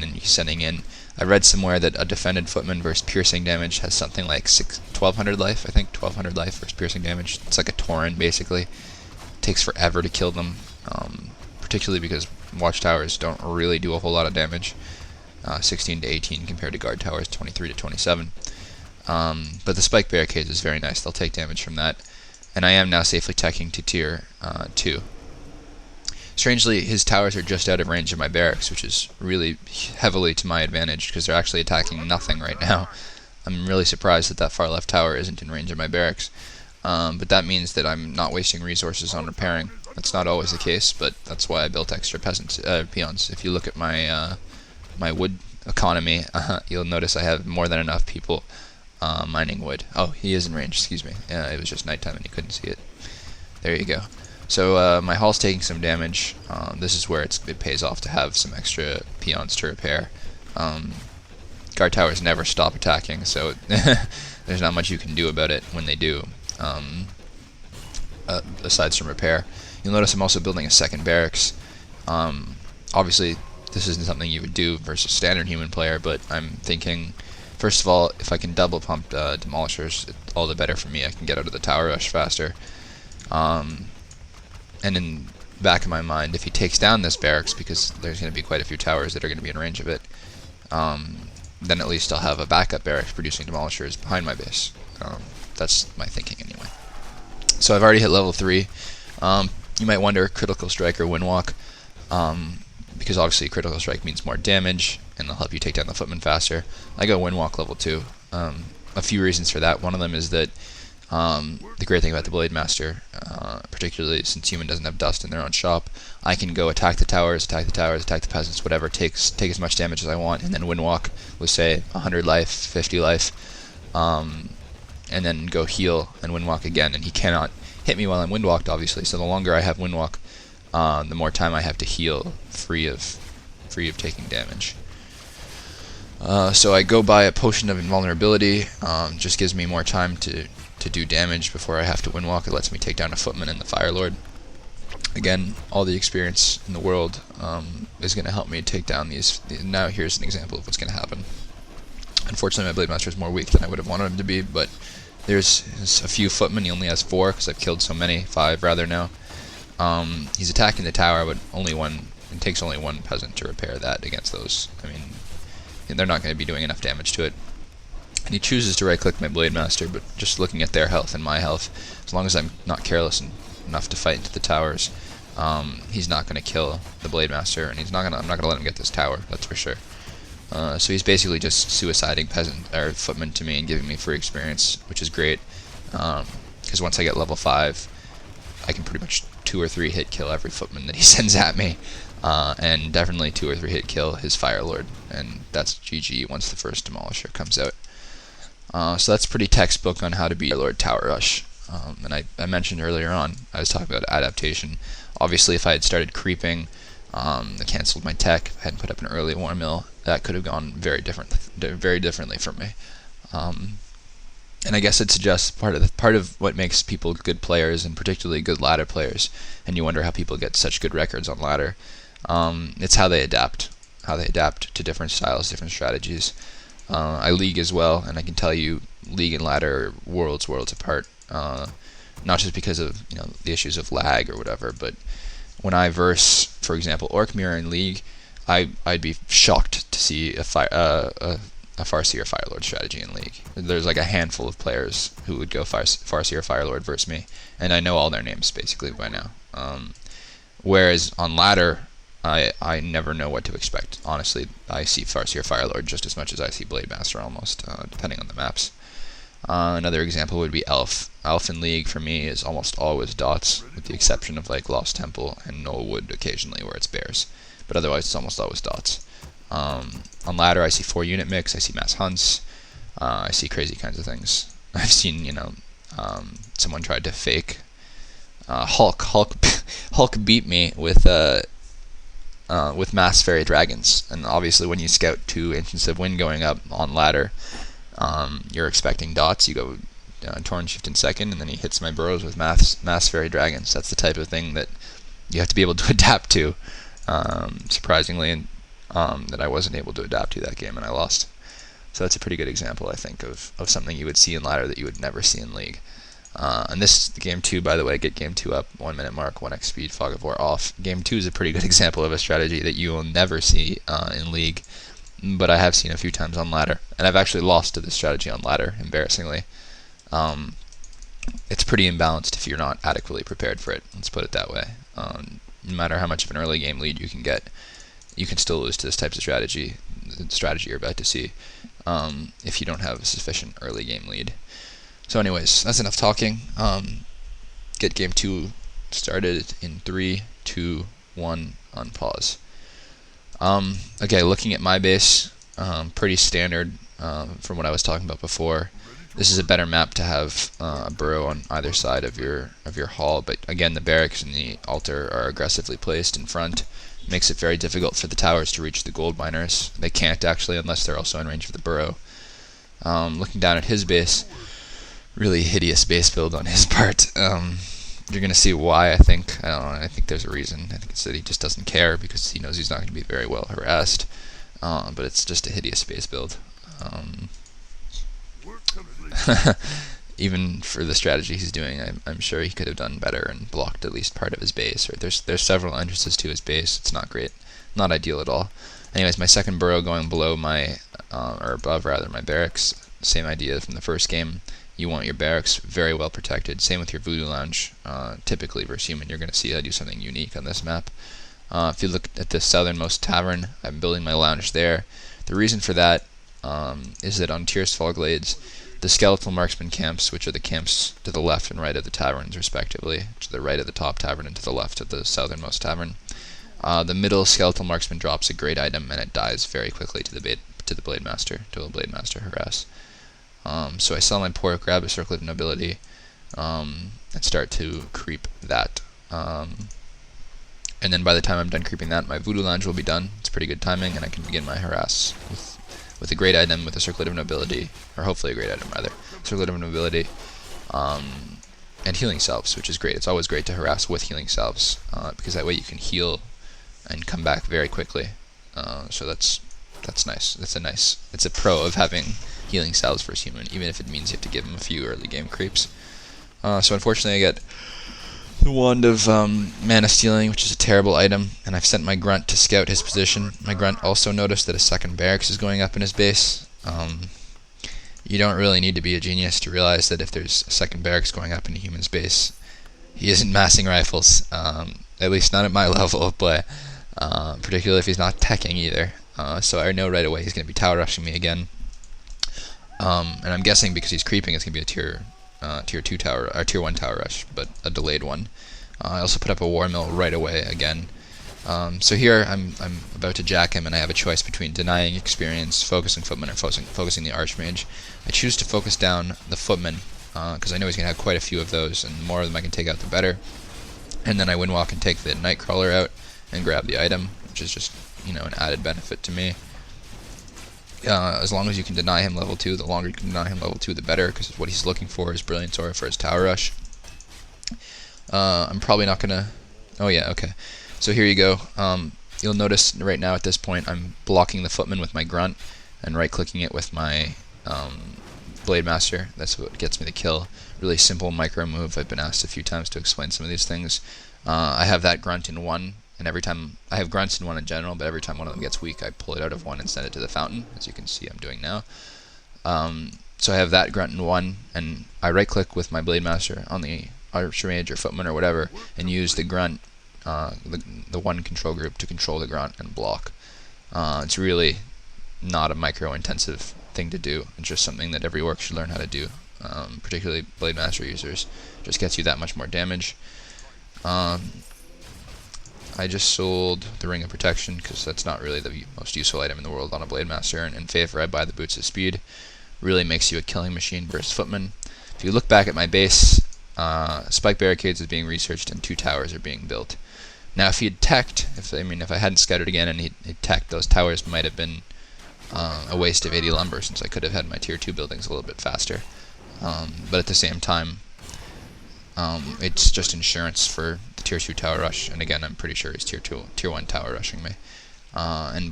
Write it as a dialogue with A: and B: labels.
A: and he's sending in. I read somewhere that a defended footman versus piercing damage has something like 1200 life, I think, 1200 life versus piercing damage. It's like a Tauren, basically. It takes forever to kill them, particularly because watchtowers don't really do a whole lot of damage. 16 to 18 compared to guard towers, 23 to 27. But the spike barricades is very nice. They'll take damage from that. And I am now safely teching to tier 2. Strangely, his towers are just out of range of my barracks, which is really heavily to my advantage, because they're actually attacking nothing right now. I'm really surprised that that far left tower isn't in range of my barracks. But that means that I'm not wasting resources on repairing. That's not always the case, but that's why I built extra peons. If you look at my my wood economy, you'll notice I have more than enough people mining wood. Oh, he is in range, excuse me. It was just nighttime and you couldn't see it. There you go. So my hull's taking some damage. This is where it pays off to have some extra peons to repair. Guard towers never stop attacking, so there's not much you can do about it when they do, aside from repair. You'll notice I'm also building a second barracks. Obviously, this isn't something you would do versus standard human player, but I'm thinking, first of all, if I can double pump demolishers, all the better for me. I can get out of the tower rush faster. And in the back of my mind, if he takes down this barracks, because there's going to be quite a few towers that are going to be in range of it, then at least I'll have a backup barracks producing demolishers behind my base. That's my thinking anyway. So I've already hit level 3. You might wonder, critical strike or windwalk, because obviously critical strike means more damage, and they'll help you take down the footman faster. I go windwalk level 2. A few reasons for that. One of them is that the great thing about the Blade Master, particularly since human doesn't have dust in their own shop, I can go attack the towers, attack the peasants, whatever, take as much damage as I want, and then windwalk with, say, 100 life, 50 life, and then go heal and windwalk again. And he cannot hit me while I'm windwalked, obviously, so the longer I have windwalk, the more time I have to heal free of taking damage. So I go buy a potion of invulnerability. Just gives me more time to do damage before I have to windwalk. It lets me take down a footman and the Fire Lord. Again, all the experience in the world is going to help me take down these. Now here's an example of what's going to happen. Unfortunately, my Blade Master is more weak than I would have wanted him to be, but there's a few footmen. He only has 4 because I've killed so many, 5 rather now. He's attacking the tower, but it takes only 1 peasant to repair that against those. I mean, they're not going to be doing enough damage to it. And he chooses to right-click my Blade Master, but just looking at their health and my health, as long as I'm not careless enough to fight into the towers, he's not going to kill the Blade Master, and I'm not going to let him get this tower, that's for sure. So he's basically just suiciding peasant or footman to me and giving me free experience, which is great, because once I get level 5, I can pretty much 2 or 3 hit kill every footman that he sends at me, and definitely 2 or 3 hit kill his Fire Lord, and that's GG once the first demolisher comes out. So that's pretty textbook on how to beat Fire Lord Tower Rush. And I mentioned earlier on, I was talking about adaptation. Obviously, if I had started creeping, I cancelled my tech, if I hadn't put up an early war mill, that could have gone very differently for me. And I guess it suggests part of what makes people good players, and particularly good ladder players, and you wonder how people get such good records on ladder. It's how they adapt to different styles, different strategies. I league as well, and I can tell you, league and ladder are worlds apart. Not just because of the issues of lag or whatever, but when I verse, for example, Orc Mirror in league, I'd be shocked to see a Farseer Fire Lord strategy in league. There's like a handful of players who would go Farseer Fire Lord versus me, and I know all their names basically by now. Whereas on ladder, I never know what to expect. Honestly, I see Farseer Fire Lord just as much as I see Blade Master almost, depending on the maps. Another example would be Elf. Elf in League for me is almost always dots, with the exception of like Lost Temple and Knollwood occasionally where it's bears. But otherwise it's almost always dots. On ladder I see 4-unit mix, I see mass hunts, I see crazy kinds of things. I've seen, someone tried to fake Hulk beat me with mass fairy dragons, and obviously when you scout 2 inches of wind going up on ladder, you're expecting dots. You go Torn Shift in second, and then he hits my burrows with mass fairy dragons. That's the type of thing that you have to be able to adapt to, surprisingly. And that I wasn't able to adapt to that game, and I lost. So that's a pretty good example, I think, of something you would see in ladder that you would never see in League. And this game 2, by the way, get game 2 up, 1 minute mark, 1x speed, fog of war off. Game 2 is a pretty good example of a strategy that you will never see in League, but I have seen a few times on ladder, and I've actually lost to this strategy on ladder, embarrassingly. It's pretty imbalanced if you're not adequately prepared for it, let's put it that way. No matter how much of an early game lead you can get, you can still lose to this type of strategy, the strategy you're about to see, if you don't have a sufficient early game lead. So anyways, that's enough talking. Get game 2 started in 3, 2, 1, unpause. Okay, looking at my base, pretty standard from what I was talking about before. This is a better map to have a burrow on either side of your hall, but again, the barracks and the altar are aggressively placed in front. Makes it very difficult for the towers to reach the gold miners. They can't actually, unless they're also in range of the burrow. Looking down at his base, really hideous base build on his part. You're going to see why, I think. I don't know, I think there's a reason. I think it's that he just doesn't care because he knows he's not going to be very well harassed. But it's just a hideous base build. Even for the strategy he's doing, I'm sure he could have done better and blocked at least part of his base. Or there's several entrances to his base. It's not great, not ideal at all. Anyways, my second burrow going below my, or above rather, my barracks. Same idea from the first game. You want your barracks very well protected. Same with your voodoo lounge. Typically versus human, you're going to see I do something unique on this map. If you look at the southernmost tavern, I'm building my lounge there. The reason for that is that on Tier's Fall Glades, the skeletal marksman camps, which are the camps to the left and right of the taverns respectively, to the right of the top tavern and to the left of the southernmost tavern, the middle skeletal marksman drops a great item and it dies very quickly to the blade master, to a blade master harass. So I sell my port, grab a circle of nobility, and start to creep that. And then by the time I'm done creeping that, my voodoo lounge will be done. It's pretty good timing, and I can begin my harass with a great item, with a circlet of nobility, or hopefully a great item rather, circlet of nobility, and healing salves, which is great. It's always great to harass with healing salves, because that way you can heal and come back very quickly. So that's nice. It's a pro of having healing salves versus human, even if it means you have to give him a few early game creeps. So unfortunately I get the Wand of Mana Stealing, which is a terrible item, and I've sent my Grunt to scout his position. My Grunt also noticed that a second barracks is going up in his base. You don't really need to be a genius to realize that if there's a second barracks going up in a human's base, he isn't massing rifles, at least not at my level of play, particularly if he's not teching either. So I know right away he's going to be tower rushing me again. And I'm guessing because he's creeping, it's going to be a tier 2 tower, or tier 1 tower rush, but a delayed one. I also put up a war mill right away again. So here I'm about to jack him, and I have a choice between denying experience, focusing footman, or focusing the archmage. I choose to focus down the footman because I know he's going to have quite a few of those, and the more of them I can take out, the better. And then I windwalk and take the nightcrawler out and grab the item, which is just an added benefit to me. As long as you can deny him level 2, the longer you can deny him level 2, the better, because what he's looking for is Brilliant Aura for his tower rush. I'm probably not gonna... Oh yeah, okay. So here you go. You'll notice right now at this point I'm blocking the footman with my grunt and right-clicking it with my Blade Master. That's what gets me the kill. Really simple micro move. I've been asked a few times to explain some of these things. I have that grunt in 1. And every time, I have grunts in 1 in general, but every time one of them gets weak, I pull it out of 1 and send it to the fountain, as you can see I'm doing now. So I have that grunt in 1, and I right-click with my Blade Master on the Archmage or Footman or whatever, and use the grunt, the 1 control group to control the grunt and block. It's really not a micro-intensive thing to do. It's just something that every orc should learn how to do, particularly Blade Master users. Just gets you that much more damage. I just sold the Ring of Protection because that's not really the most useful item in the world on a Blade Master, and in favor I buy the Boots of Speed. Really makes you a killing machine versus Footman. If you look back at my base, Spike Barricades is being researched and 2 towers are being built. Now if he'd teched, if I hadn't scouted again and he'd teched, those towers might have been a waste of 80 lumber, since I could have had my tier 2 buildings a little bit faster. But at the same time, it's just insurance for the tier 2 tower rush, and again I'm pretty sure he's tier 1 tower rushing me. And